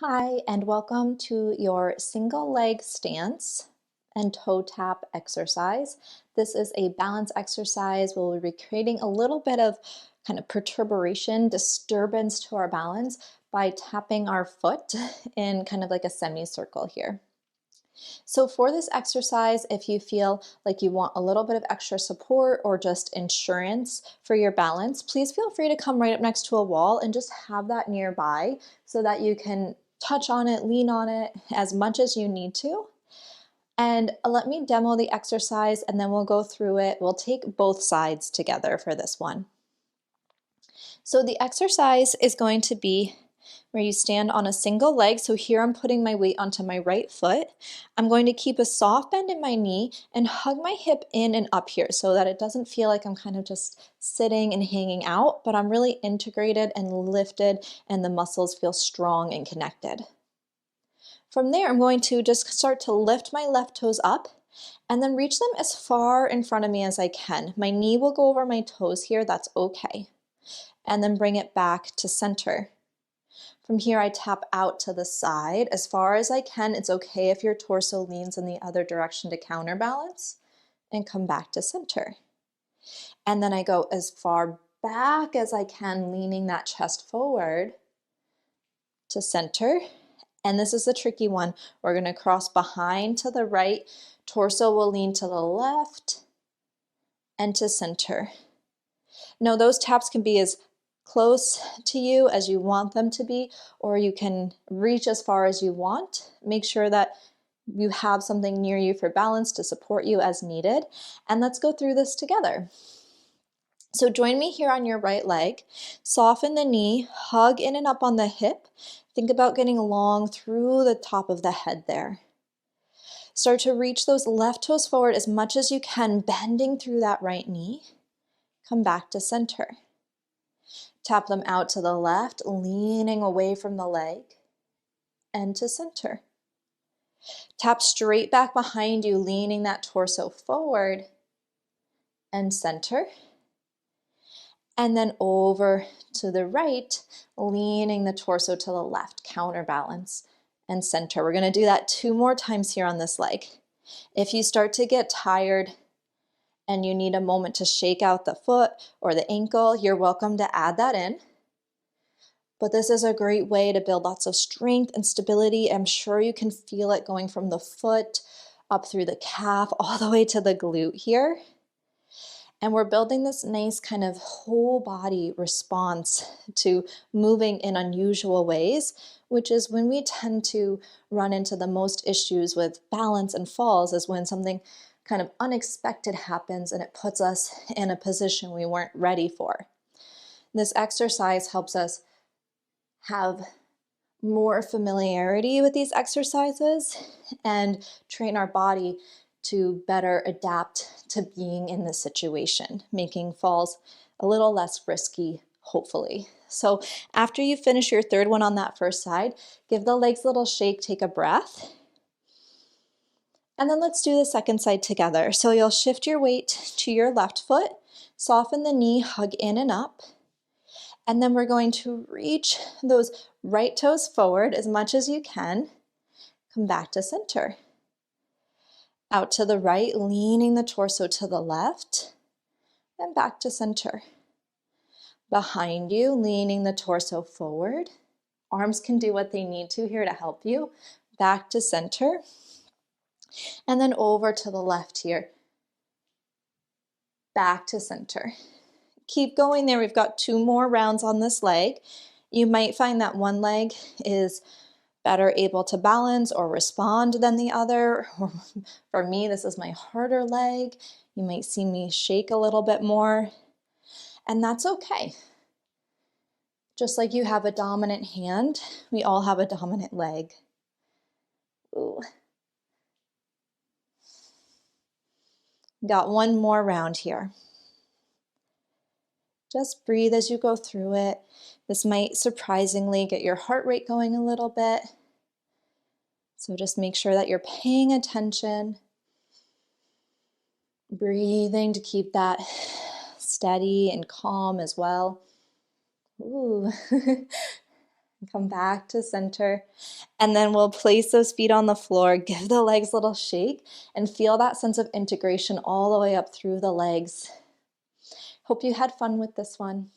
Hi, and welcome to your single leg stance and toe tap exercise. This is a balance exercise where we'll be creating a little bit of kind of perturbation, disturbance to our balance by tapping our foot in kind of like a semicircle here. So for this exercise, if you feel like you want a little bit of extra support or just insurance for your balance, please feel free to come right up next to a wall and just have that nearby so that you can touch on it, lean on it as much as you need to. And let me demo the exercise and then we'll go through it. We'll take both sides together for this one. So the exercise is going to be where you stand on a single leg. So here I'm putting my weight onto my right foot. I'm going to keep a soft bend in my knee and hug my hip in and up here so that it doesn't feel like I'm kind of just sitting and hanging out, but I'm really integrated and lifted and the muscles feel strong and connected. From there, I'm going to just start to lift my left toes up and then reach them as far in front of me as I can. My knee will go over my toes here, that's okay. And then bring it back to center. From here, I tap out to the side as far as I can. It's okay if your torso leans in the other direction to counterbalance and come back to center. And then I go as far back as I can, leaning that chest forward to center. And this is the tricky one. We're going to cross behind to the right. Torso will lean to the left and to center. Now, those taps can be as close to you as you want them to be, or you can reach as far as you want. Make sure that you have something near you for balance to support you as needed. And let's go through this together. So join me here on your right leg. Soften the knee, hug in and up on the hip. Think about getting long through the top of the head there. Start to reach those left toes forward as much as you can, bending through that right knee. Come back to center. Tap them out to the left, leaning away from the leg, and to center. Tap straight back behind you, leaning that torso forward, and center. And then over to the right, leaning the torso to the left, counterbalance, and center. We're going to do that 2 more times here on this leg. If you start to get tired and you need a moment to shake out the foot or the ankle, you're welcome to add that in. But this is a great way to build lots of strength and stability. I'm sure you can feel it going from the foot up through the calf all the way to the glute here. And we're building this nice kind of whole body response to moving in unusual ways, which is when we tend to run into the most issues with balance and falls, is when something kind of unexpected happens and it puts us in a position we weren't ready for. This exercise helps us have more familiarity with these exercises and train our body to better adapt to being in this situation, making falls a little less risky, hopefully. So after you finish your third one on that first side, give the legs a little shake, take a breath. And then let's do the second side together. So you'll shift your weight to your left foot, soften the knee, hug in and up. And then we're going to reach those right toes forward as much as you can. Come back to center. Out to the right, leaning the torso to the left, and back to center. Behind you, leaning the torso forward. Arms can do what they need to here to help you. Back to center. And then over to the left here. Back to center. Keep going there. We've got 2 more rounds on this leg. You might find that one leg is better able to balance or respond than the other. For me, this is my harder leg. You might see me shake a little bit more, and that's okay. Just like you have a dominant hand, we all have a dominant leg. Ooh. Got 1 more round here. Just breathe as you go through it. This might surprisingly get your heart rate going a little bit. So just make sure that you're paying attention, breathing to keep that steady and calm as well. Ooh. Come back to center, and then we'll place those feet on the floor, give the legs a little shake, and feel that sense of integration all the way up through the legs. Hope you had fun with this one.